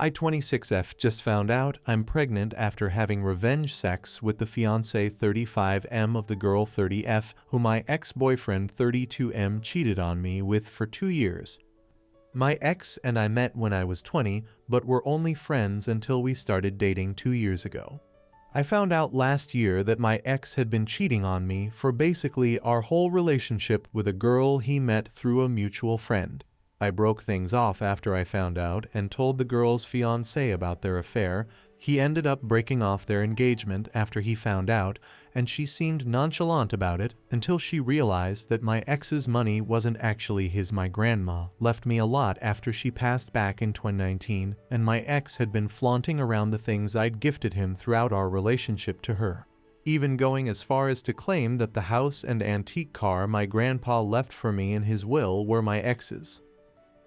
I 26F just found out I'm pregnant after having revenge sex with the fiance 35M of the girl 30F who my ex-boyfriend 32M cheated on me with for 2 years. My ex and I met when I was 20, but were only friends until we started dating 2 years ago. I found out last year that my ex had been cheating on me for basically our whole relationship with a girl he met through a mutual friend. I broke things off after I found out and told the girl's fiancé about their affair. He ended up breaking off their engagement after he found out, and she seemed nonchalant about it until she realized that my ex's money wasn't actually his. My grandma left me a lot after she passed back in 2019, and my ex had been flaunting around the things I'd gifted him throughout our relationship to her, even going as far as to claim that the house and antique car my grandpa left for me in his will were my ex's.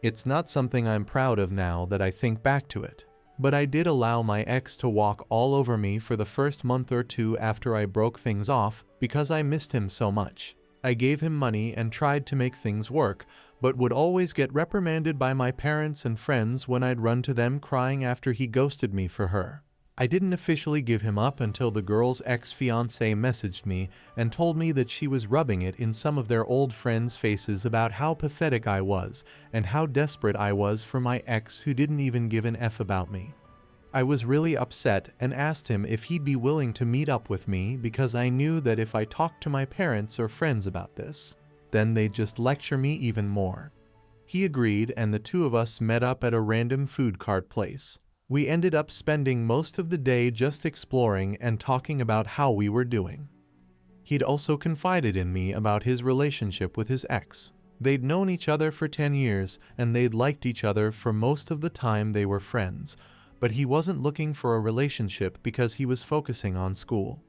It's not something I'm proud of now that I think back to it, but I did allow my ex to walk all over me for the first month or two after I broke things off because I missed him so much. I gave him money and tried to make things work, but would always get reprimanded by my parents and friends when I'd run to them crying after he ghosted me for her. I didn't officially give him up until the girl's ex-fiancé messaged me and told me that she was rubbing it in some of their old friends' faces about how pathetic I was and how desperate I was for my ex who didn't even give an F about me. I was really upset and asked him if he'd be willing to meet up with me because I knew that if I talked to my parents or friends about this, then they'd just lecture me even more. He agreed, and the two of us met up at a random food cart place. We ended up spending most of the day just exploring and talking about how we were doing. He'd also confided in me about his relationship with his ex. They'd known each other for 10 years and they'd liked each other for most of the time they were friends, but he wasn't looking for a relationship because he was focusing on school.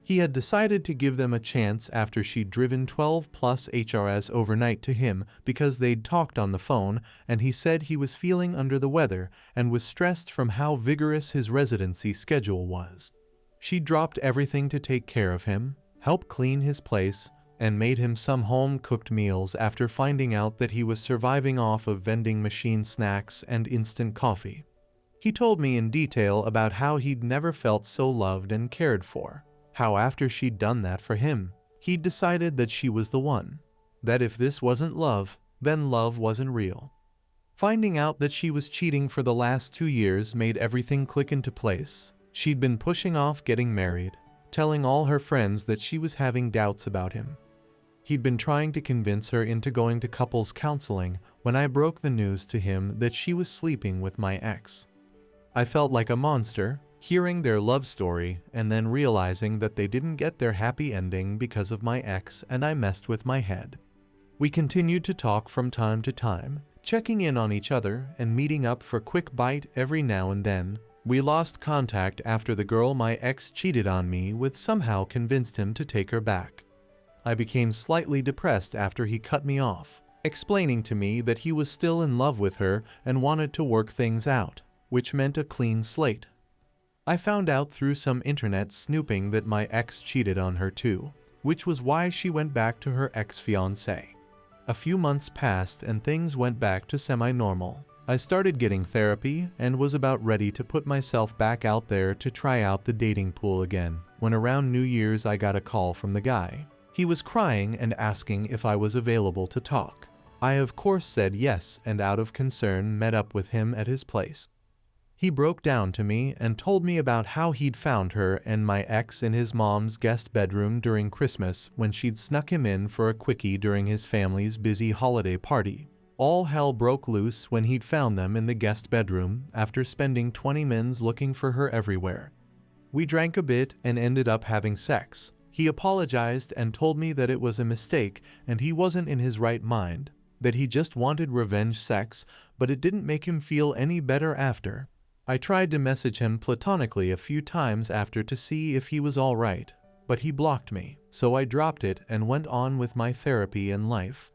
He had decided to give them a chance after she'd driven 12 plus HRS overnight to him because they'd talked on the phone, and he said he was feeling under the weather and was stressed from how vigorous his residency schedule was. She dropped everything to take care of him, helped clean his place, and made him some home-cooked meals after finding out that he was surviving off of vending machine snacks and instant coffee. He told me in detail about how he'd never felt so loved and cared for. How after she'd done that for him, he'd decided that she was the one. That if this wasn't love, then love wasn't real. Finding out that she was cheating for the last 2 years made everything click into place. She'd been pushing off getting married, telling all her friends that she was having doubts about him. He'd been trying to convince her into going to couples counseling when I broke the news to him that she was sleeping with my ex. I felt like a monster, hearing their love story and then realizing that they didn't get their happy ending because of my ex, and I messed with my head. We continued to talk from time to time, checking in on each other and meeting up for quick bite every now and then. We lost contact after the girl my ex cheated on me with somehow convinced him to take her back. I became slightly depressed after he cut me off, explaining to me that he was still in love with her and wanted to work things out, which meant a clean slate. I found out through some internet snooping that my ex cheated on her too, which was why she went back to her ex-fiancé. A few months passed and things went back to semi-normal. I started getting therapy and was about ready to put myself back out there to try out the dating pool again, when around New Year's I got a call from the guy. He was crying and asking if I was available to talk. I of course said yes, and out of concern met up with him at his place. He broke down to me and told me about how he'd found her and my ex in his mom's guest bedroom during Christmas when she'd snuck him in for a quickie during his family's busy holiday party. All hell broke loose when he'd found them in the guest bedroom after spending 20 minutes looking for her everywhere. We drank a bit and ended up having sex. He apologized and told me that it was a mistake and he wasn't in his right mind, that he just wanted revenge sex, but it didn't make him feel any better after. I tried to message him platonically a few times after to see if he was all right, but he blocked me, so I dropped it and went on with my therapy and life.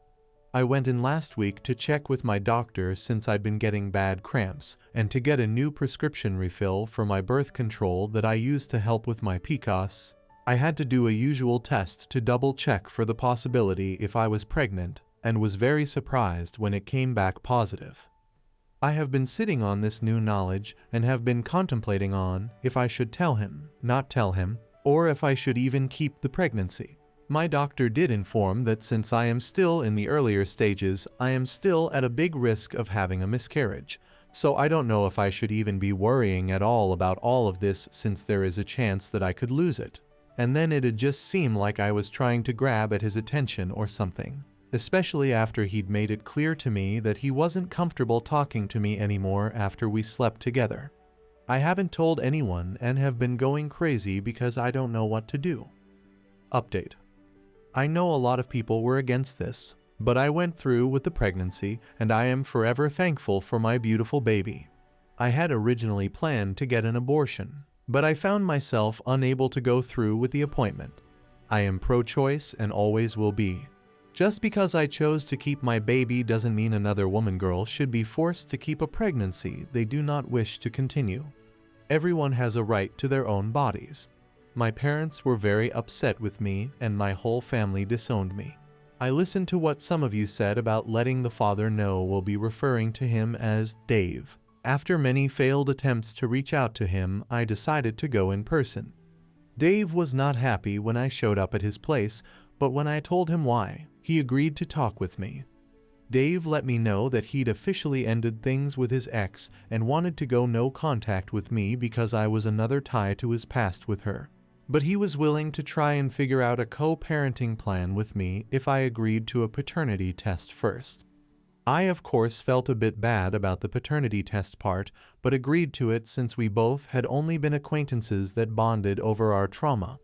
I went in last week to check with my doctor since I'd been getting bad cramps, and to get a new prescription refill for my birth control that I use to help with my PCOS. I had to do a usual test to double check for the possibility if I was pregnant, and was very surprised when it came back positive. I have been sitting on this new knowledge and have been contemplating on if I should tell him, not tell him, or if I should even keep the pregnancy. My doctor did inform that since I am still in the earlier stages, I am still at a big risk of having a miscarriage. So I don't know if I should even be worrying at all about all of this, since there is a chance that I could lose it. And then it'd just seem like I was trying to grab at his attention or something. Especially after he'd made it clear to me that he wasn't comfortable talking to me anymore after we slept together. I haven't told anyone and have been going crazy because I don't know what to do. Update. I know a lot of people were against this, but I went through with the pregnancy and I am forever thankful for my beautiful baby. I had originally planned to get an abortion, but I found myself unable to go through with the appointment. I am pro-choice and always will be. Just because I chose to keep my baby doesn't mean another girl should be forced to keep a pregnancy they do not wish to continue. Everyone has a right to their own bodies. My parents were very upset with me and my whole family disowned me. I listened to what some of you said about letting the father know we'll be referring to him as Dave. After many failed attempts to reach out to him, I decided to go in person. Dave was not happy when I showed up at his place, but when I told him why, he agreed to talk with me. Dave let me know that he'd officially ended things with his ex and wanted to go no contact with me because I was another tie to his past with her. But he was willing to try and figure out a co-parenting plan with me if I agreed to a paternity test first. I of course felt a bit bad about the paternity test part, but agreed to it since we both had only been acquaintances that bonded over our trauma.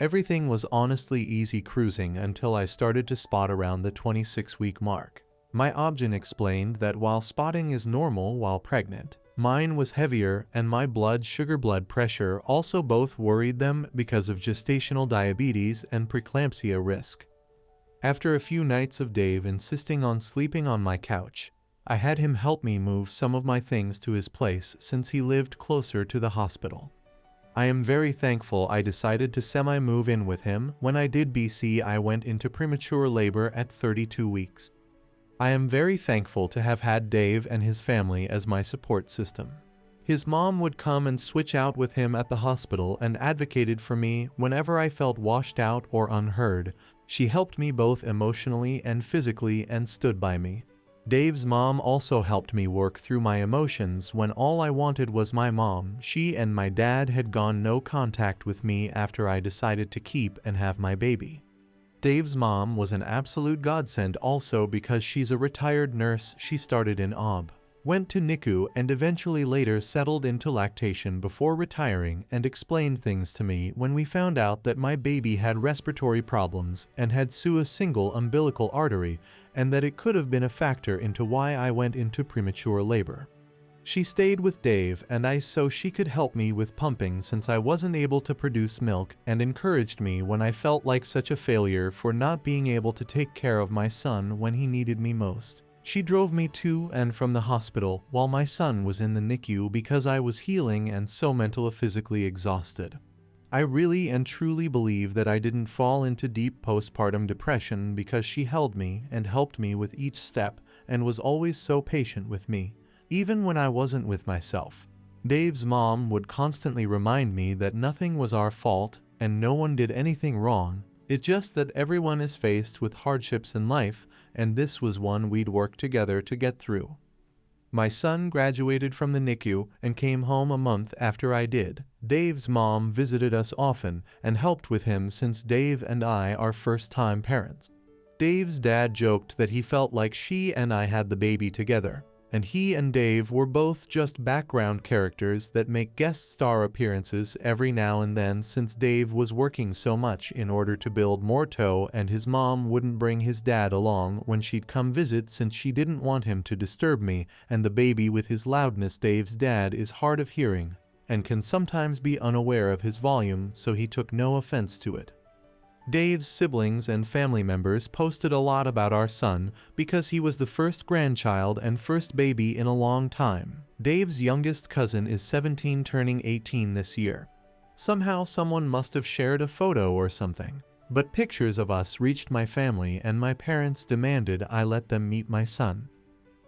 Everything was honestly easy cruising until I started to spot around the 26-week mark. My obgyn explained that while spotting is normal while pregnant, mine was heavier and my blood pressure also both worried them because of gestational diabetes and preeclampsia risk. After a few nights of Dave insisting on sleeping on my couch, I had him help me move some of my things to his place since he lived closer to the hospital. I am very thankful I decided to semi-move in with him. When I did I went into premature labor at 32 weeks. I am very thankful to have had Dave and his family as my support system. His mom would come and switch out with him at the hospital and advocated for me whenever I felt washed out or unheard. She helped me both emotionally and physically and stood by me. Dave's mom also helped me work through my emotions when all I wanted was my mom. She and my dad had gone no contact with me after I decided to keep and have my baby. Dave's mom was an absolute godsend also because she's a retired nurse. She started in OB, went to NICU and eventually later settled into lactation before retiring, and explained things to me when we found out that my baby had respiratory problems and had a single umbilical artery, and that it could have been a factor into why I went into premature labor. She stayed with Dave and I so she could help me with pumping since I wasn't able to produce milk, and encouraged me when I felt like such a failure for not being able to take care of my son when he needed me most. She drove me to and from the hospital while my son was in the NICU because I was healing and so mentally physically exhausted. I really and truly believe that I didn't fall into deep postpartum depression because she held me and helped me with each step and was always so patient with me, even when I wasn't with myself. Dave's mom would constantly remind me that nothing was our fault and no one did anything wrong. It's just that everyone is faced with hardships in life, and this was one we'd work together to get through. My son graduated from the NICU and came home a month after I did. Dave's mom visited us often and helped with him since Dave and I are first-time parents. Dave's dad joked that he felt like she and I had the baby together, and he and Dave were both just background characters that make guest star appearances every now and then since Dave was working so much in order to build more toe, and his mom wouldn't bring his dad along when she'd come visit since she didn't want him to disturb me and the baby with his loudness. Dave's dad is hard of hearing and can sometimes be unaware of his volume, so he took no offense to it. Dave's siblings and family members posted a lot about our son because he was the first grandchild and first baby in a long time. Dave's youngest cousin is 17 turning 18 this year. Somehow someone must have shared a photo or something, but pictures of us reached my family and my parents demanded I let them meet my son.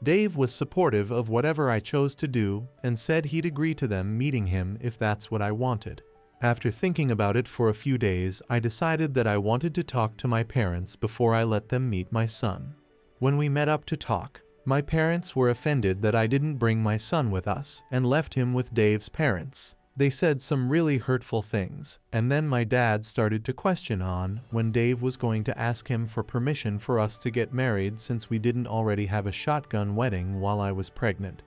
Dave was supportive of whatever I chose to do and said he'd agree to them meeting him if that's what I wanted. After thinking about it for a few days, I decided that I wanted to talk to my parents before I let them meet my son. When we met up to talk, my parents were offended that I didn't bring my son with us and left him with Dave's parents. They said some really hurtful things, and then my dad started to question on when Dave was going to ask him for permission for us to get married since we didn't already have a shotgun wedding while I was pregnant.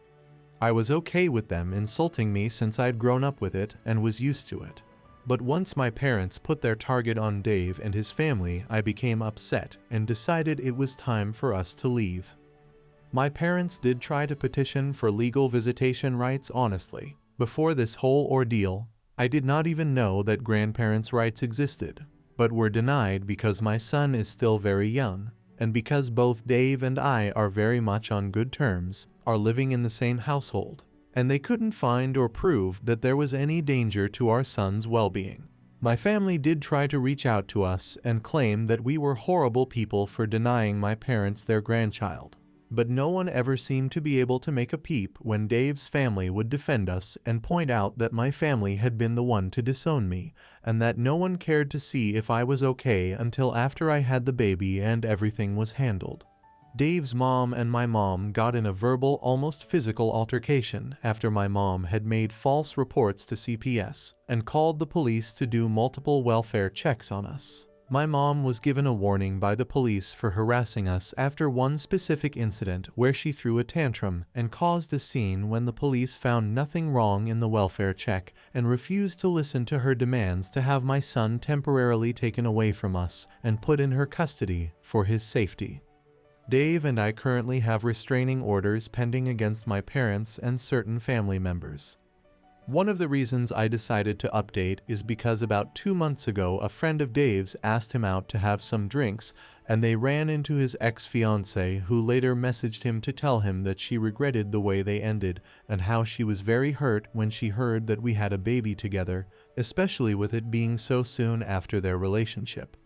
I was okay with them insulting me since I'd grown up with it and was used to it. But once my parents put their target on Dave and his family, I became upset and decided it was time for us to leave. My parents did try to petition for legal visitation rights honestly. Before this whole ordeal, I did not even know that grandparents' rights existed, but were denied because my son is still very young, and because both Dave and I are very much on good terms, are living in the same household, and they couldn't find or prove that there was any danger to our son's well-being. My family did try to reach out to us and claim that we were horrible people for denying my parents their grandchild. But no one ever seemed to be able to make a peep when Dave's family would defend us and point out that my family had been the one to disown me, and that no one cared to see if I was okay until after I had the baby and everything was handled. Dave's mom and my mom got in a verbal, almost physical altercation after my mom had made false reports to CPS and called the police to do multiple welfare checks on us. My mom was given a warning by the police for harassing us after one specific incident where she threw a tantrum and caused a scene when the police found nothing wrong in the welfare check and refused to listen to her demands to have my son temporarily taken away from us and put in her custody for his safety. Dave and I currently have restraining orders pending against my parents and certain family members. One of the reasons I decided to update is because about 2 months ago a friend of Dave's asked him out to have some drinks and they ran into his ex-fiance, who later messaged him to tell him that she regretted the way they ended and how she was very hurt when she heard that we had a baby together, especially with it being so soon after their relationship.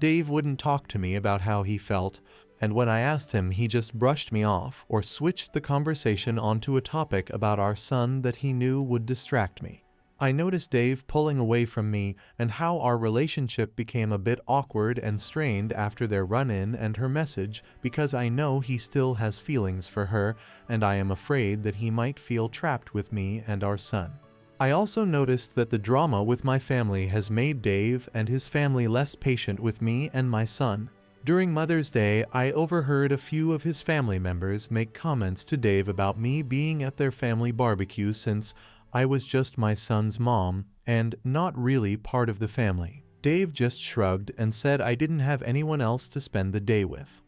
Dave wouldn't talk to me about how he felt, and when I asked him, he just brushed me off or switched the conversation onto a topic about our son that he knew would distract me. I noticed Dave pulling away from me and how our relationship became a bit awkward and strained after their run-in and her message, because I know he still has feelings for her and I am afraid that he might feel trapped with me and our son. I also noticed that the drama with my family has made Dave and his family less patient with me and my son. During Mother's Day, I overheard a few of his family members make comments to Dave about me being at their family barbecue since I was just my son's mom and not really part of the family. Dave just shrugged and said I didn't have anyone else to spend the day with.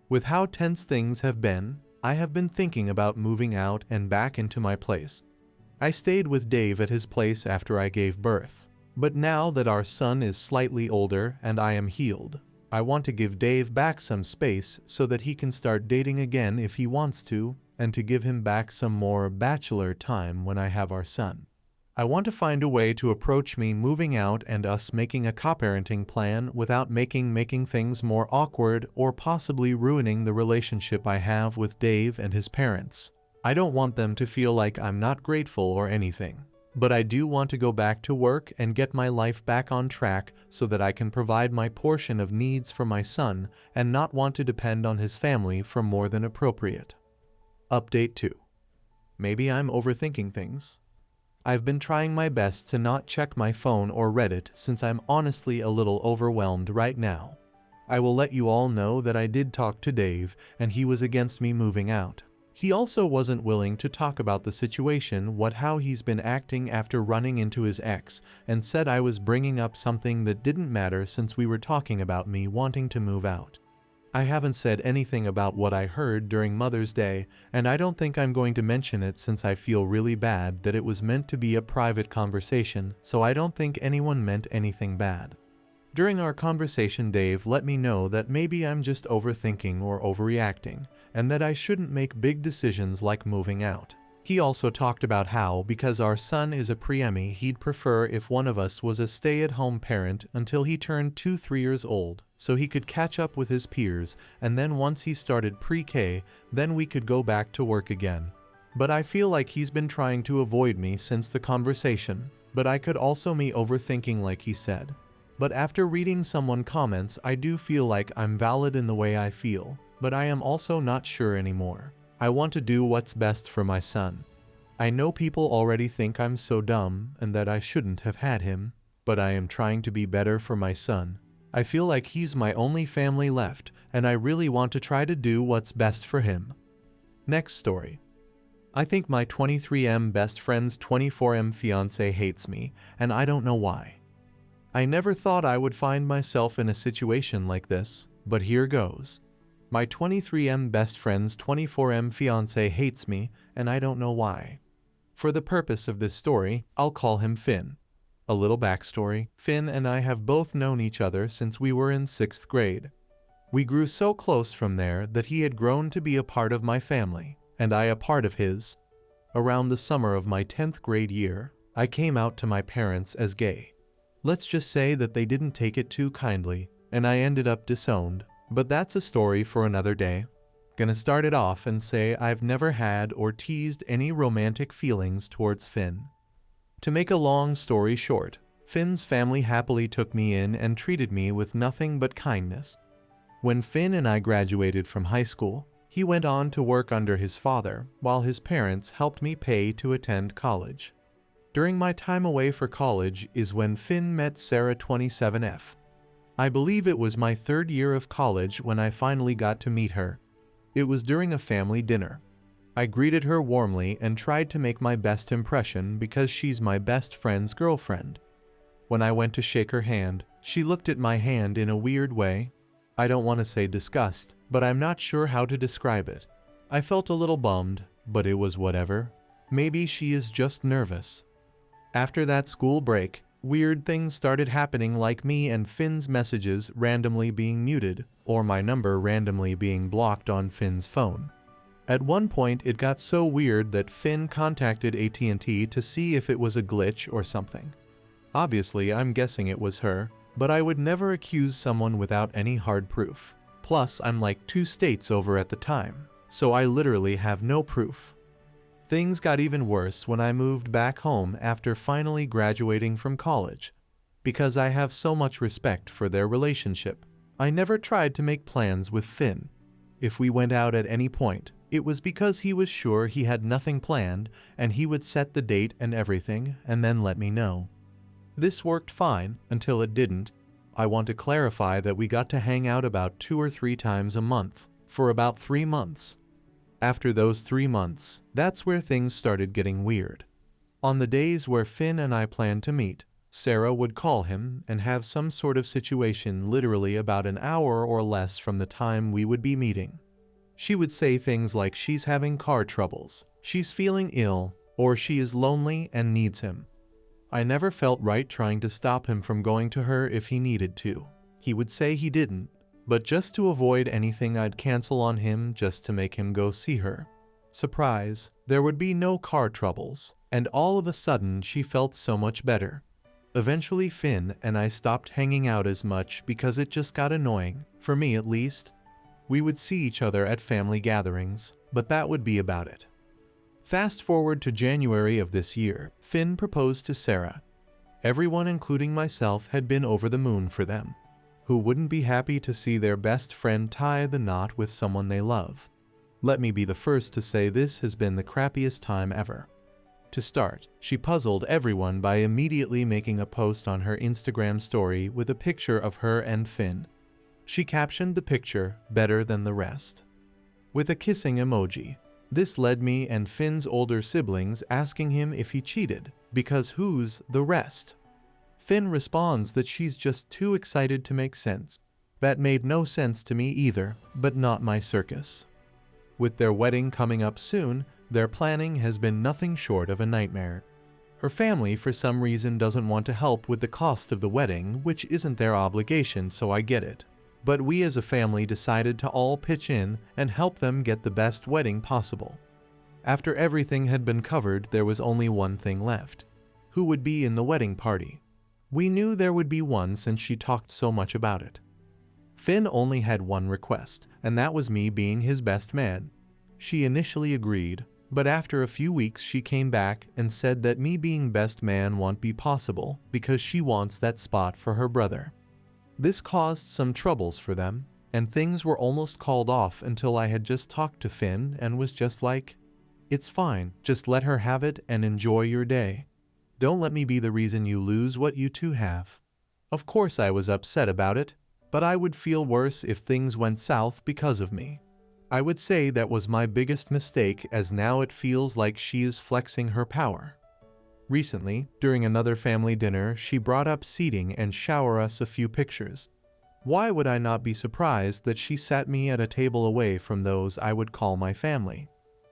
With how tense things have been, I have been thinking about moving out and back into my place. I stayed with Dave at his place after I gave birth, but now that our son is slightly older and I am healed, I want to give Dave back some space so that he can start dating again if he wants to, and to give him back some more bachelor time when I have our son. I want to find a way to approach me moving out and us making a co-parenting plan without making things more awkward or possibly ruining the relationship I have with Dave and his parents. I don't want them to feel like I'm not grateful or anything. But I do want to go back to work and get my life back on track so that I can provide my portion of needs for my son and not want to depend on his family for more than appropriate. Update 2. Maybe I'm overthinking things. I've been trying my best to not check my phone or Reddit since I'm honestly a little overwhelmed right now. I will let you all know that I did talk to Dave and he was against me moving out. He also wasn't willing to talk about the situation, how he's been acting after running into his ex, and said I was bringing up something that didn't matter since we were talking about me wanting to move out. I haven't said anything about what I heard during Mother's Day, and I don't think I'm going to mention it since I feel really bad that it was meant to be a private conversation, so I don't think anyone meant anything bad. During our conversation, Dave let me know that maybe I'm just overthinking or overreacting, and that I shouldn't make big decisions like moving out. He also talked about how, because our son is a preemie, he'd prefer if one of us was a stay-at-home parent until he turned 2-3 years old, so he could catch up with his peers, and then once he started pre-K, then we could go back to work again. But I feel like he's been trying to avoid me since the conversation, but I could also be overthinking like he said. But after reading someone comments, I do feel like I'm valid in the way I feel, but I am also not sure anymore. I want to do what's best for my son. I know people already think I'm so dumb and that I shouldn't have had him, but I am trying to be better for my son. I feel like he's my only family left, and I really want to try to do what's best for him. Next story. I think my 23M best friend's 24M fiance hates me, and I don't know why. I never thought I would find myself in a situation like this, but here goes. My 23M best friend's 24M fiance hates me, and I don't know why. For the purpose of this story, I'll call him Finn. A little backstory: Finn and I have both known each other since we were in 6th grade. We grew so close from there that he had grown to be a part of my family, and I a part of his. Around the summer of my 10th grade year, I came out to my parents as gay. Let's just say that they didn't take it too kindly, and I ended up disowned. But that's a story for another day. Gonna start it off and say I've never had or teased any romantic feelings towards Finn. To make a long story short, Finn's family happily took me in and treated me with nothing but kindness. When Finn and I graduated from high school, he went on to work under his father, while his parents helped me pay to attend college. During my time away for college is when Finn met Sarah 27F. I believe it was my 3rd year of college when I finally got to meet her. It was during a family dinner. I greeted her warmly and tried to make my best impression because she's my best friend's girlfriend. When I went to shake her hand, she looked at my hand in a weird way. I don't want to say disgust, but I'm not sure how to describe it. I felt a little bummed, but it was whatever. Maybe she is just nervous. After that school break, weird things started happening, like me and Finn's messages randomly being muted, or my number randomly being blocked on Finn's phone. At one point it got so weird that Finn contacted AT&T to see if it was a glitch or something. Obviously I'm guessing it was her, but I would never accuse someone without any hard proof. Plus I'm like 2 states over at the time, so I literally have no proof. Things got even worse when I moved back home after finally graduating from college. Because I have so much respect for their relationship, I never tried to make plans with Finn. If we went out at any point, it was because he was sure he had nothing planned and he would set the date and everything and then let me know. This worked fine until it didn't. I want to clarify that we got to hang out about 2 or 3 times a month for about 3 months. After those 3 months, that's where things started getting weird. On the days where Finn and I planned to meet, Sarah would call him and have some sort of situation literally about an hour or less from the time we would be meeting. She would say things like she's having car troubles, she's feeling ill, or she is lonely and needs him. I never felt right trying to stop him from going to her if he needed to. He would say he didn't, but just to avoid anything I'd cancel on him just to make him go see her. Surprise, there would be no car troubles, and all of a sudden she felt so much better. Eventually Finn and I stopped hanging out as much because it just got annoying, for me at least. We would see each other at family gatherings, but that would be about it. Fast forward to January of this year, Finn proposed to Sarah. Everyone, including myself, had been over the moon for them. Who wouldn't be happy to see their best friend tie the knot with someone they love? Let me be the first to say this has been the crappiest time ever. To start, she puzzled everyone by immediately making a post on her Instagram story with a picture of her and Finn. She captioned the picture, "Better than the rest," with a kissing emoji. This led me and Finn's older siblings asking him if he cheated, because who's the rest? Finn responds that she's just too excited to make sense. That made no sense to me either, but not my circus. With their wedding coming up soon, their planning has been nothing short of a nightmare. Her family for some reason doesn't want to help with the cost of the wedding, which isn't their obligation, so I get it. But we as a family decided to all pitch in and help them get the best wedding possible. After everything had been covered, there was only one thing left. Who would be in the wedding party? We knew there would be one since she talked so much about it. Finn only had one request, and that was me being his best man. She initially agreed, but after a few weeks she came back and said that me being best man won't be possible because she wants that spot for her brother. This caused some troubles for them, and things were almost called off until I had just talked to Finn and was just like, "It's fine, just let her have it and enjoy your day. Don't let me be the reason you lose what you two have." Of course I was upset about it, but I would feel worse if things went south because of me. I would say that was my biggest mistake, as now it feels like she is flexing her power. Recently, during another family dinner, she brought up seating and shower us a few pictures. Why would I not be surprised that she sat me at a table away from those I would call my family?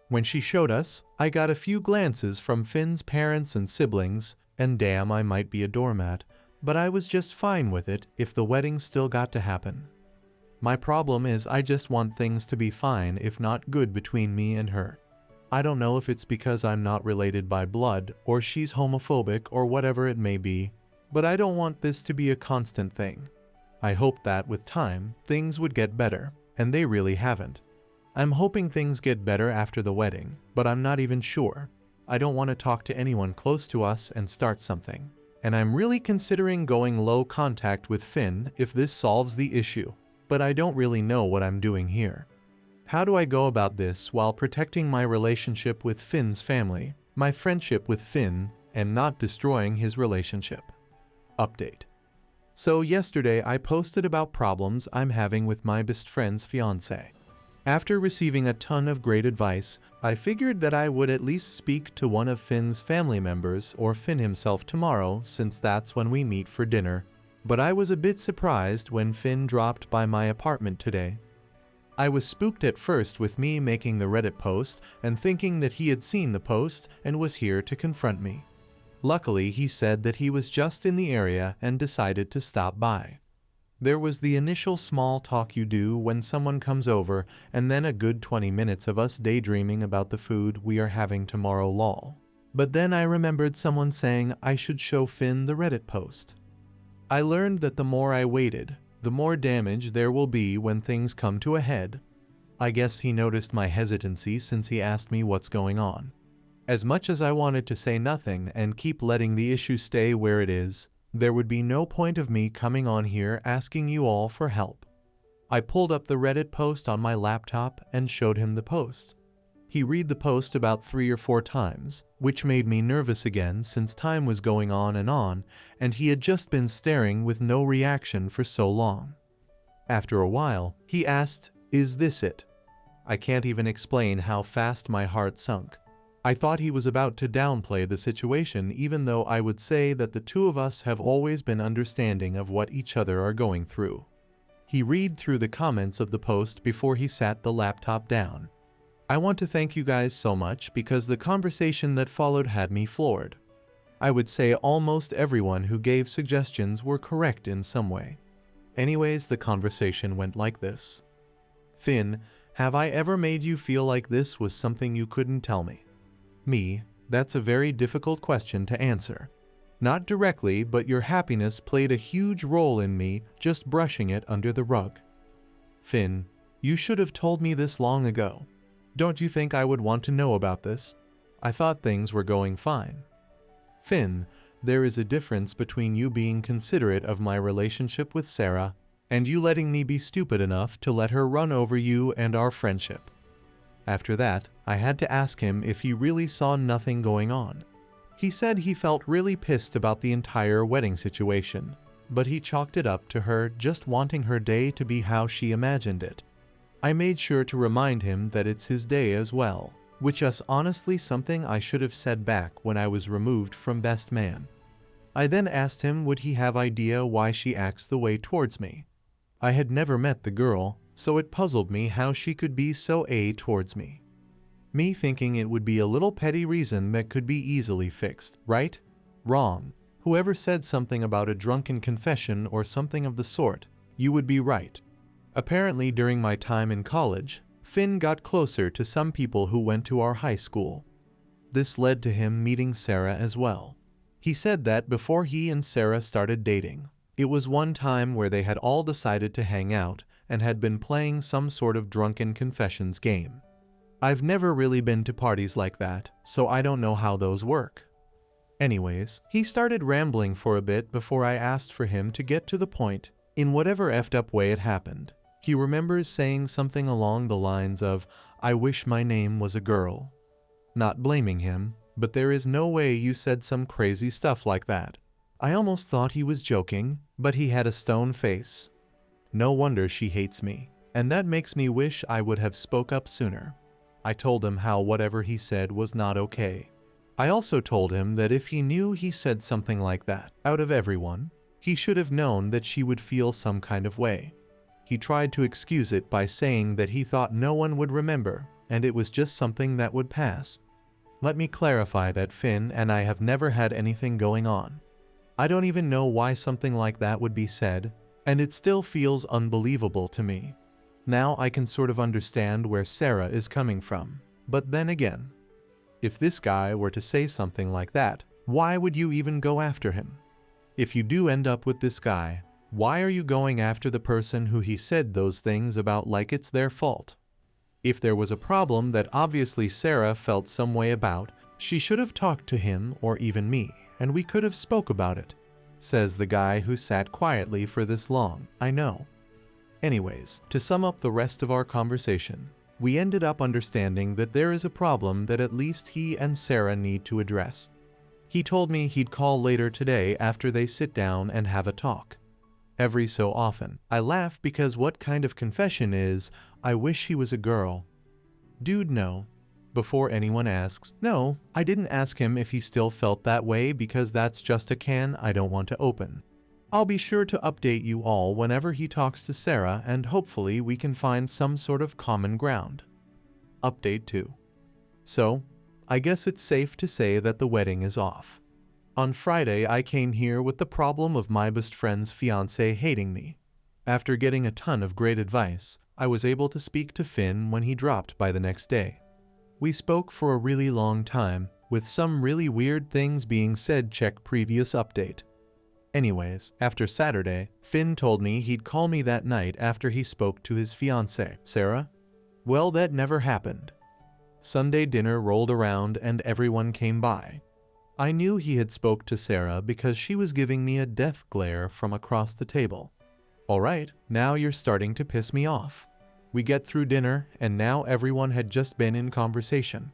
When she showed us, I got a few glances from Finn's parents and siblings, and damn, I might be a doormat, but I was just fine with it if the wedding still got to happen. My problem is I just want things to be fine, if not good, between me and her. I don't know if it's because I'm not related by blood, or she's homophobic, or whatever it may be, but I don't want this to be a constant thing. I hoped that with time, things would get better, and they really haven't. I'm hoping things get better after the wedding, but I'm not even sure. I don't want to talk to anyone close to us and start something. And I'm really considering going low contact with Finn if this solves the issue, but I don't really know what I'm doing here. How do I go about this while protecting my relationship with Finn's family, my friendship with Finn, and not destroying his relationship? Update. So yesterday I posted about problems I'm having with my best friend's fiance. After receiving a ton of great advice, I figured that I would at least speak to one of Finn's family members or Finn himself tomorrow, since that's when we meet for dinner. But I was a bit surprised when Finn dropped by my apartment today. I was spooked at first with me making the Reddit post and thinking that he had seen the post and was here to confront me. Luckily, he said that he was just in the area and decided to stop by. There was the initial small talk you do when someone comes over, and then a good 20 minutes of us daydreaming about the food we are having tomorrow lol. But then I remembered someone saying I should show Finn the Reddit post. I learned that the more I waited, the more damage there will be when things come to a head. I guess he noticed my hesitancy since he asked me what's going on. As much as I wanted to say nothing and keep letting the issue stay where it is, there would be no point of me coming on here asking you all for help. I pulled up the Reddit post on my laptop and showed him the post. He read the post about 3 or 4 times, which made me nervous again since time was going on, and he had just been staring with no reaction for so long. After a while, he asked, "Is this it?" I can't even explain how fast my heart sunk. I thought he was about to downplay the situation, even though I would say that the two of us have always been understanding of what each other are going through. He read through the comments of the post before he sat the laptop down. I want to thank you guys so much because the conversation that followed had me floored. I would say almost everyone who gave suggestions were correct in some way. Anyways, the conversation went like this. "Finn, have I ever made you feel like this was something you couldn't tell me?" Me, that's a very difficult question to answer. Not directly, but your happiness played a huge role in me just brushing it under the rug. Finn, you should have told me this long ago. Don't you think I would want to know about this? I thought things were going fine. Finn, there is a difference between you being considerate of my relationship with Sarah and you letting me be stupid enough to let her run over you and our friendship. After that, I had to ask him if he really saw nothing going on. He said he felt really pissed about the entire wedding situation, but he chalked it up to her just wanting her day to be how she imagined it. I made sure to remind him that it's his day as well, which is honestly something I should have said back when I was removed from best man. I then asked him would he have idea why she acts the way towards me. I had never met the girl, so it puzzled me how she could be so towards me. Me thinking it would be a little petty reason that could be easily fixed, right? Wrong. Whoever said something about a drunken confession or something of the sort, you would be right. Apparently during my time in college, Finn got closer to some people who went to our high school. This led to him meeting Sarah as well. He said that before he and Sarah started dating, it was one time where they had all decided to hang out and had been playing some sort of drunken confessions game. I've never really been to parties like that, so I don't know how those work. Anyways, he started rambling for a bit before I asked for him to get to the point in whatever effed up way it happened. He remembers saying something along the lines of, "I wish my name was a girl." Not blaming him, but there is no way you said some crazy stuff like that. I almost thought he was joking, but he had a stone face. No wonder she hates me, and that makes me wish I would have spoke up sooner. I told him how whatever he said was not okay. I also told him that if he knew he said something like that, out of everyone, he should have known that she would feel some kind of way. He tried to excuse it by saying that he thought no one would remember, and it was just something that would pass. Let me clarify that Finn and I have never had anything going on. I don't even know why something like that would be said, and it still feels unbelievable to me. Now I can sort of understand where Sarah is coming from, but then again, if this guy were to say something like that, why would you even go after him? If you do end up with this guy, why are you going after the person who he said those things about like it's their fault? If there was a problem that obviously Sarah felt some way about, she should have talked to him or even me, and we could have spoke about it, says the guy who sat quietly for this long. I know. Anyways, to sum up the rest of our conversation, we ended up understanding that there is a problem that at least he and Sarah need to address. He told me he'd call later today after they sit down and have a talk. Every so often, I laugh because what kind of confession is, "I wish he was a girl"? Dude, no. Before anyone asks, no, I didn't ask him if he still felt that way because that's just a can I don't want to open. I'll be sure to update you all whenever he talks to Sarah, and hopefully we can find some sort of common ground. Update 2. So, I guess it's safe to say that the wedding is off. On Friday I came here with the problem of my best friend's fiance hating me. After getting a ton of great advice, I was able to speak to Finn when he dropped by the next day. We spoke for a really long time, with some really weird things being said. Check previous update. Anyways, after Saturday, Finn told me he'd call me that night after he spoke to his fiancée, Sarah. Well, that never happened. Sunday dinner rolled around and everyone came by. I knew he had spoke to Sarah because she was giving me a death glare from across the table. Alright, now you're starting to piss me off. We get through dinner and now everyone had just been in conversation.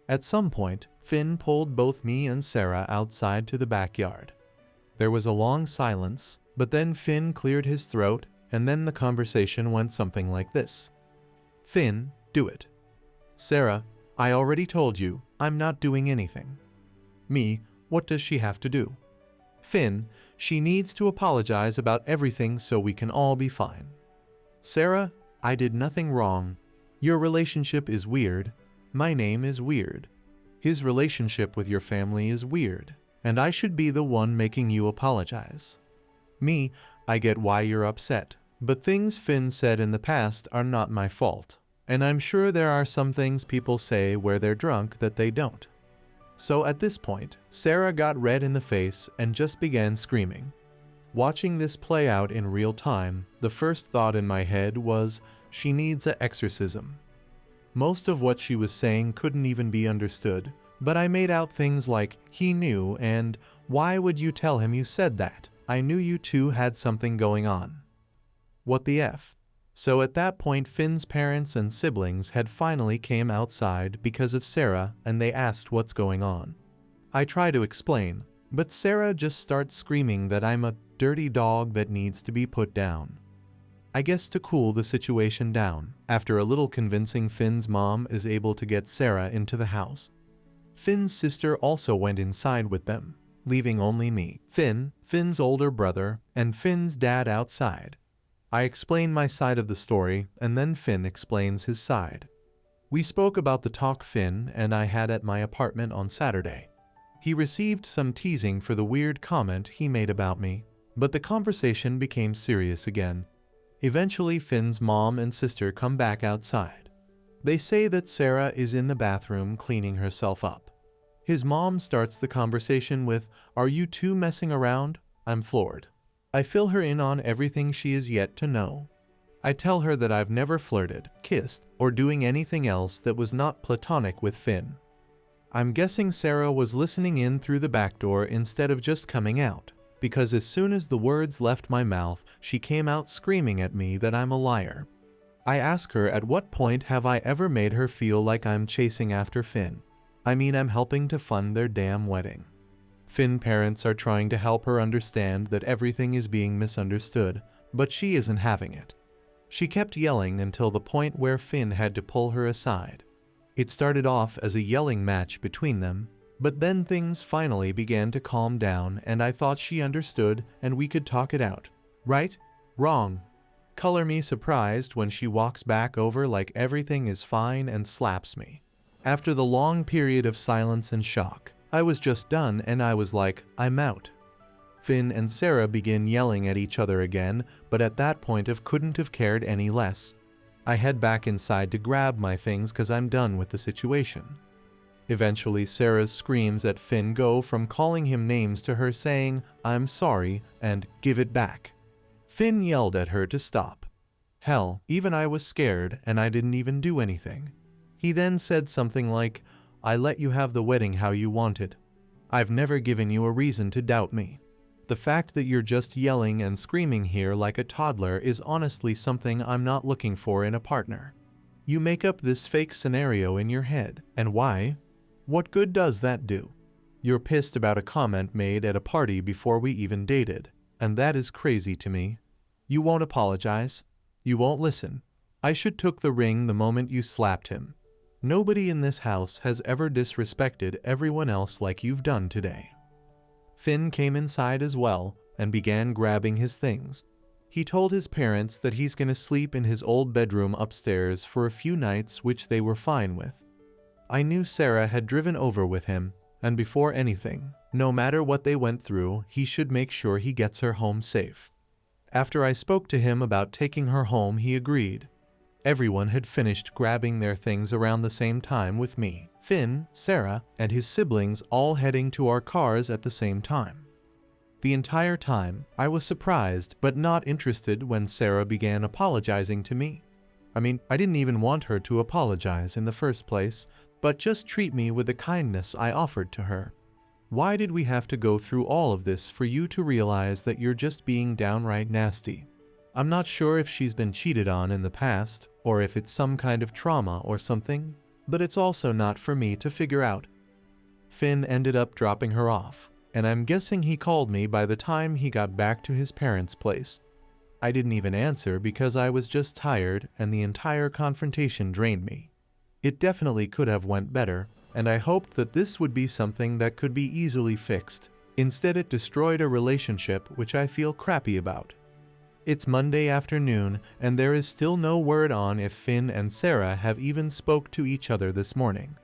At some point, Finn pulled both me and Sarah outside to the backyard. There was a long silence, but then Finn cleared his throat, and then the conversation went something like this. Finn, do it. Sarah, I already told you, I'm not doing anything. Me, what does she have to do? Finn, she needs to apologize about everything so we can all be fine. Sarah, I did nothing wrong. Your relationship is weird. My name is weird. His relationship with your family is weird. And I should be the one making you apologize. Me, I get why you're upset, but things Finn said in the past are not my fault, and I'm sure there are some things people say where they're drunk that they don't. So at this point, Sarah got red in the face and just began screaming. Watching this play out in real time, the first thought in my head was, she needs an exorcism. Most of what she was saying couldn't even be understood, but I made out things like, he knew, and why would you tell him you said that? I knew you two had something going on. What the F? So at that point Finn's parents and siblings had finally came outside because of Sarah and they asked what's going on. I try to explain, but Sarah just starts screaming that I'm a dirty dog that needs to be put down. I guess to cool the situation down, after a little convincing, Finn's mom is able to get Sarah into the house. Finn's sister also went inside with them, leaving only me, Finn, Finn's older brother, and Finn's dad outside. I explain my side of the story, and then Finn explains his side. We spoke about the talk Finn and I had at my apartment on Saturday. He received some teasing for the weird comment he made about me, but the conversation became serious again. Eventually Finn's mom and sister come back outside. They say that Sarah is in the bathroom cleaning herself up. His mom starts the conversation with, "Are you two messing around?" I'm floored. I fill her in on everything she is yet to know. I tell her that I've never flirted, kissed, or doing anything else that was not platonic with Finn. I'm guessing Sarah was listening in through the back door instead of just coming out, because as soon as the words left my mouth, she came out screaming at me that I'm a liar. I ask her, at what point have I ever made her feel like I'm chasing after Finn? I mean, I'm helping to fund their damn wedding. Finn parents are trying to help her understand that everything is being misunderstood, but she isn't having it. She kept yelling until the point where Finn had to pull her aside. It started off as a yelling match between them, but then things finally began to calm down and I thought she understood and we could talk it out. Right? Wrong. Color me surprised when she walks back over like everything is fine and slaps me. After the long period of silence and shock, I was just done and I was like, I'm out. Finn and Sarah begin yelling at each other again, but at that point I couldn't have cared any less. I head back inside to grab my things cause I'm done with the situation. Eventually Sarah's screams at Finn go from calling him names to her saying, "I'm sorry," and "give it back." Finn yelled at her to stop. Hell, even I was scared and I didn't even do anything. He then said something like, "I let you have the wedding how you wanted. I've never given you a reason to doubt me. The fact that you're just yelling and screaming here like a toddler is honestly something I'm not looking for in a partner. You make up this fake scenario in your head, and why? What good does that do? You're pissed about a comment made at a party before we even dated, and that is crazy to me. You won't apologize. You won't listen. I should took the ring the moment you slapped him. Nobody in this house has ever disrespected everyone else like you've done today." Finn came inside as well and began grabbing his things. He told his parents that he's gonna sleep in his old bedroom upstairs for a few nights, which they were fine with. I knew Sarah had driven over with him, and before anything, no matter what they went through, he should make sure he gets her home safe. After I spoke to him about taking her home, he agreed. Everyone had finished grabbing their things around the same time with me, Finn, Sarah, and his siblings all heading to our cars at the same time. The entire time, I was surprised but not interested when Sarah began apologizing to me. I mean, I didn't even want her to apologize in the first place, but just treat me with the kindness I offered to her. Why did we have to go through all of this for you to realize that you're just being downright nasty? I'm not sure if she's been cheated on in the past, or if it's some kind of trauma or something, but it's also not for me to figure out. Finn ended up dropping her off, and I'm guessing he called me by the time he got back to his parents' place. I didn't even answer because I was just tired and the entire confrontation drained me. It definitely could have went better, and I hoped that this would be something that could be easily fixed. Instead, it destroyed a relationship which I feel crappy about. It's Monday afternoon, and there is still no word on if Finn and Sarah have even spoke to each other this morning.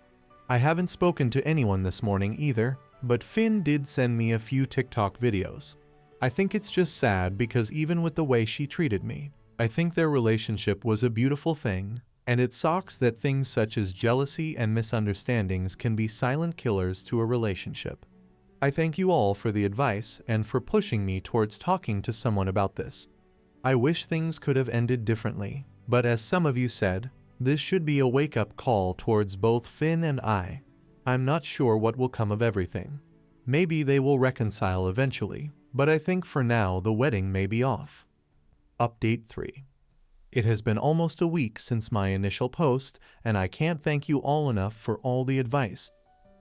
I haven't spoken to anyone this morning either, but Finn did send me a few TikTok videos. I think it's just sad because even with the way she treated me, I think their relationship was a beautiful thing, and it sucks that things such as jealousy and misunderstandings can be silent killers to a relationship. I thank you all for the advice and for pushing me towards talking to someone about this. I wish things could have ended differently, but as some of you said, this should be a wake-up call towards both Finn and I. I'm not sure what will come of everything. Maybe they will reconcile eventually, but I think for now the wedding may be off. Update 3. It has been almost a week since my initial post, and I can't thank you all enough for all the advice.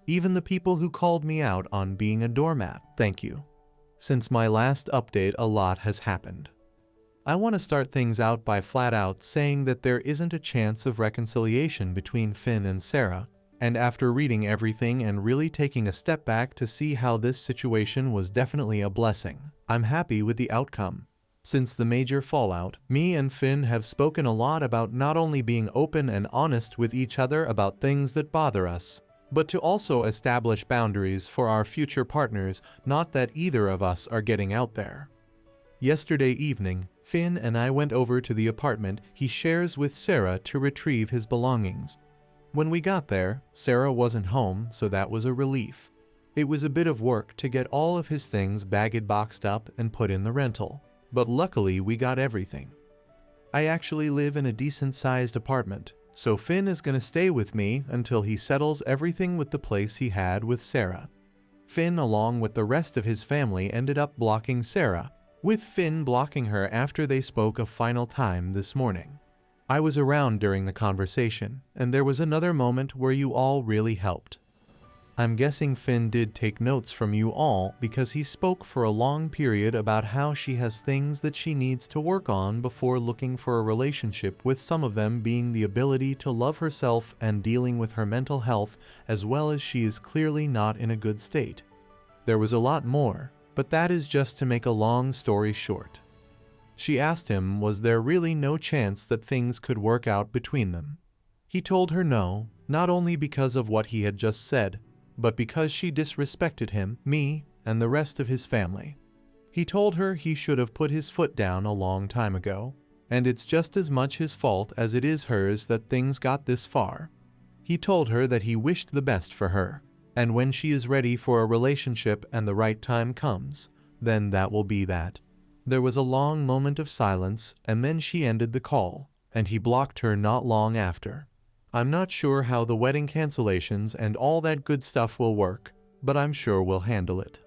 Even the people who called me out on being a doormat, thank you. Since my last update, a lot has happened. I want to start things out by flat out saying that there isn't a chance of reconciliation between Finn and Sarah, and after reading everything and really taking a step back to see how this situation was definitely a blessing, I'm happy with the outcome. Since the major fallout, me and Finn have spoken a lot about not only being open and honest with each other about things that bother us, but to also establish boundaries for our future partners, not that either of us are getting out there. Yesterday evening, Finn and I went over to the apartment he shares with Sarah to retrieve his belongings. When we got there, Sarah wasn't home, so that was a relief. It was a bit of work to get all of his things bagged boxed up and put in the rental, but luckily we got everything. I actually live in a decent-sized apartment, so Finn is gonna stay with me until he settles everything with the place he had with Sarah. Finn, along with the rest of his family, ended up blocking Sarah, with Finn blocking her after they spoke a final time this morning. I was around during the conversation, and there was another moment where you all really helped. I'm guessing Finn did take notes from you all because he spoke for a long period about how she has things that she needs to work on before looking for a relationship, with some of them being the ability to love herself and dealing with her mental health, as well as she is clearly not in a good state. There was a lot more, but that is just to make a long story short. She asked him, was there really no chance that things could work out between them? He told her no, not only because of what he had just said, but because she disrespected him, me, and the rest of his family. He told her he should have put his foot down a long time ago, and it's just as much his fault as it is hers that things got this far. He told her that he wished the best for her, and when she is ready for a relationship and the right time comes, then that will be that. There was a long moment of silence, and then she ended the call, and he blocked her not long after. I'm not sure how the wedding cancellations and all that good stuff will work, but I'm sure we'll handle it.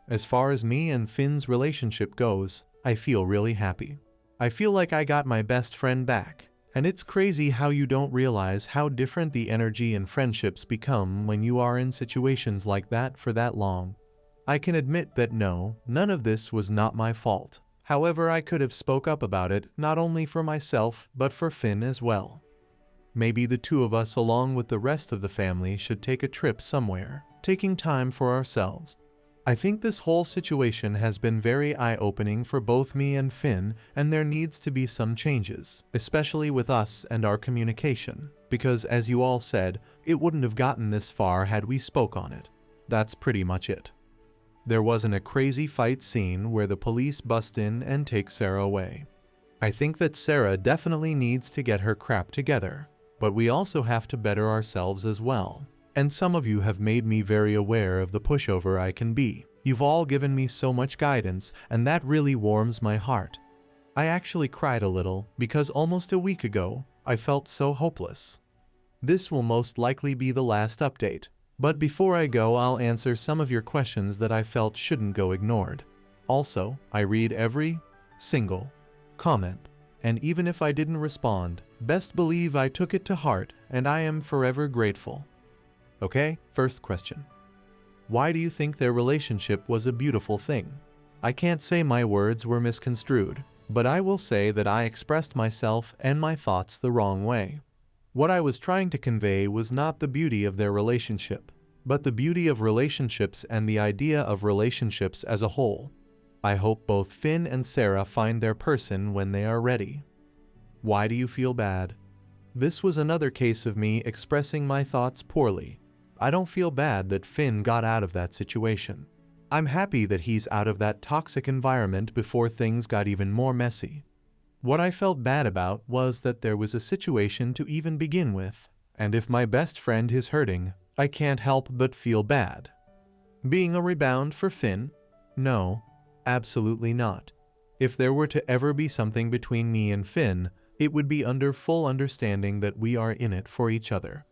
As far as me and Finn's relationship goes, I feel really happy. I feel like I got my best friend back, and it's crazy how you don't realize how different the energy and friendships become when you are in situations like that for that long. I can admit that no, none of this was not my fault. However, I could have spoke up about it, not only for myself, but for Finn as well. Maybe the two of us along with the rest of the family should take a trip somewhere, taking time for ourselves. I think this whole situation has been very eye-opening for both me and Finn, and there needs to be some changes, especially with us and our communication, because as you all said, it wouldn't have gotten this far had we spoke on it. That's pretty much it. There wasn't a crazy fight scene where the police bust in and take Sarah away. I think that Sarah definitely needs to get her crap together, but we also have to better ourselves as well. And some of you have made me very aware of the pushover I can be. You've all given me so much guidance, and that really warms my heart. I actually cried a little because almost a week ago, I felt so hopeless. This will most likely be the last update, but before I go, I'll answer some of your questions that I felt shouldn't go ignored. Also, I read every single comment, and even if I didn't respond, best believe I took it to heart, and I am forever grateful. Okay, first question. Why do you think their relationship was a beautiful thing? I can't say my words were misconstrued, but I will say that I expressed myself and my thoughts the wrong way. What I was trying to convey was not the beauty of their relationship, but the beauty of relationships and the idea of relationships as a whole. I hope both Finn and Sarah find their person when they are ready. Why do you feel bad? This was another case of me expressing my thoughts poorly. I don't feel bad that Finn got out of that situation. I'm happy that he's out of that toxic environment before things got even more messy. What I felt bad about was that there was a situation to even begin with, and if my best friend is hurting, I can't help but feel bad. Being a rebound for Finn? No, absolutely not. If there were to ever be something between me and Finn, it would be under full understanding that we are in it for each other.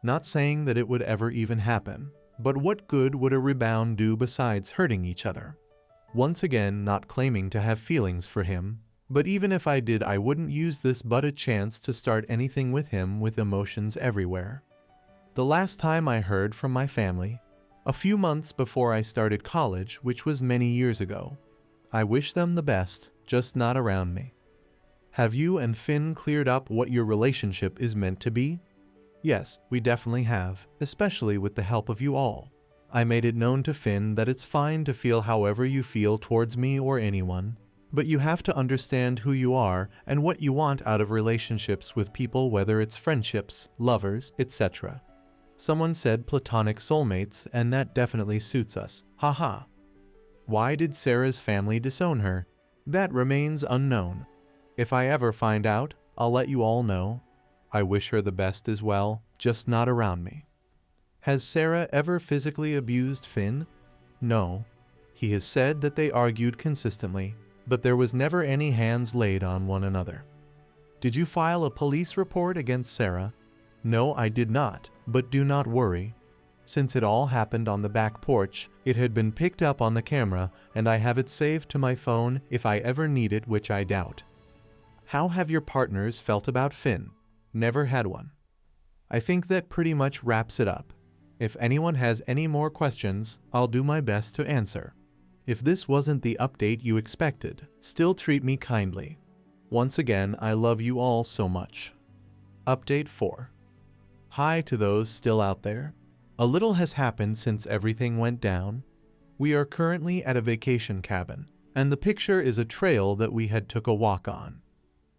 Not saying that it would ever even happen, but what good would a rebound do besides hurting each other? Once again, not claiming to have feelings for him, but even if I did, I wouldn't use this but a chance to start anything with him with emotions everywhere. The last time I heard from my family, a few months before I started college, which was many years ago. I wish them the best, just not around me. Have you and Finn cleared up what your relationship is meant to be? Yes, we definitely have, especially with the help of you all. I made it known to Finn that it's fine to feel however you feel towards me or anyone, but you have to understand who you are and what you want out of relationships with people, whether it's friendships, lovers, etc. Someone said platonic soulmates, and that definitely suits us. Haha. Why did Sarah's family disown her? That remains unknown. If I ever find out, I'll let you all know. I wish her the best as well, just not around me. Has Sarah ever physically abused Finn? No. He has said that they argued consistently, but there was never any hands laid on one another. Did you file a police report against Sarah? No, I did not, but do not worry. Since it all happened on the back porch, it had been picked up on the camera, and I have it saved to my phone if I ever need it, which I doubt. How have your partners felt about Finn? Never had one. I think that pretty much wraps it up. If anyone has any more questions, I'll do my best to answer. If this wasn't the update you expected, still treat me kindly. Once again, I love you all so much. Update 4. Hi to those still out there. A little has happened since everything went down. We are currently at a vacation cabin, and the picture is a trail that we had took a walk on.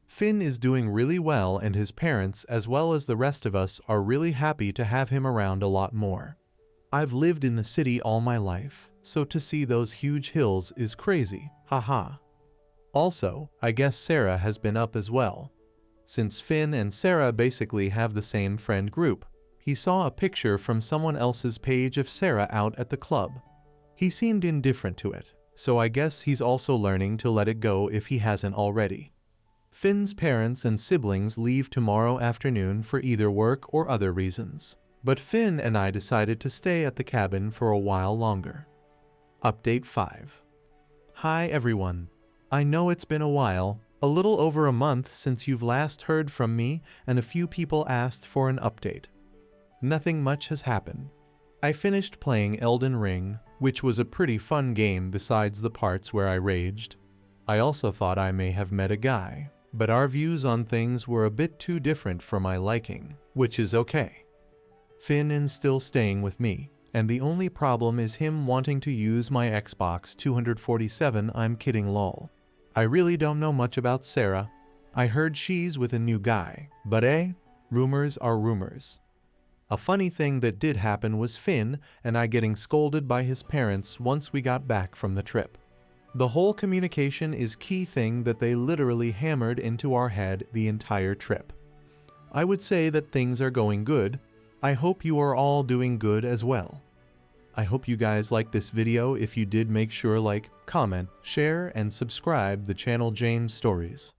Finn is doing really well, and his parents as well as the rest of us are really happy to have him around a lot more. I've lived in the city all my life, so to see those huge hills is crazy, haha. Also, I guess Sarah has been up as well. Since Finn and Sarah basically have the same friend group, he saw a picture from someone else's page of Sarah out at the club. He seemed indifferent to it, so I guess he's also learning to let it go if he hasn't already. Finn's parents and siblings leave tomorrow afternoon for either work or other reasons, but Finn and I decided to stay at the cabin for a while longer. Update 5. Hi everyone. I know it's been a while, a little over a month since you've last heard from me, and a few people asked for an update. Nothing much has happened. I finished playing Elden Ring, which was a pretty fun game besides the parts where I raged. I also thought I may have met a guy, but our views on things were a bit too different for my liking, which is okay. Finn is still staying with me, and the only problem is him wanting to use my Xbox 247. I'm kidding, lol. I really don't know much about Sarah. I heard she's with a new guy, but rumors are rumors. A funny thing that did happen was Finn and I getting scolded by his parents once we got back from the trip. The whole communication is key thing that they literally hammered into our head the entire trip. I would say that things are going good. I hope you are all doing good as well. I hope you guys liked this video. If you did, make sure like, comment, share, and subscribe the channel James Stories.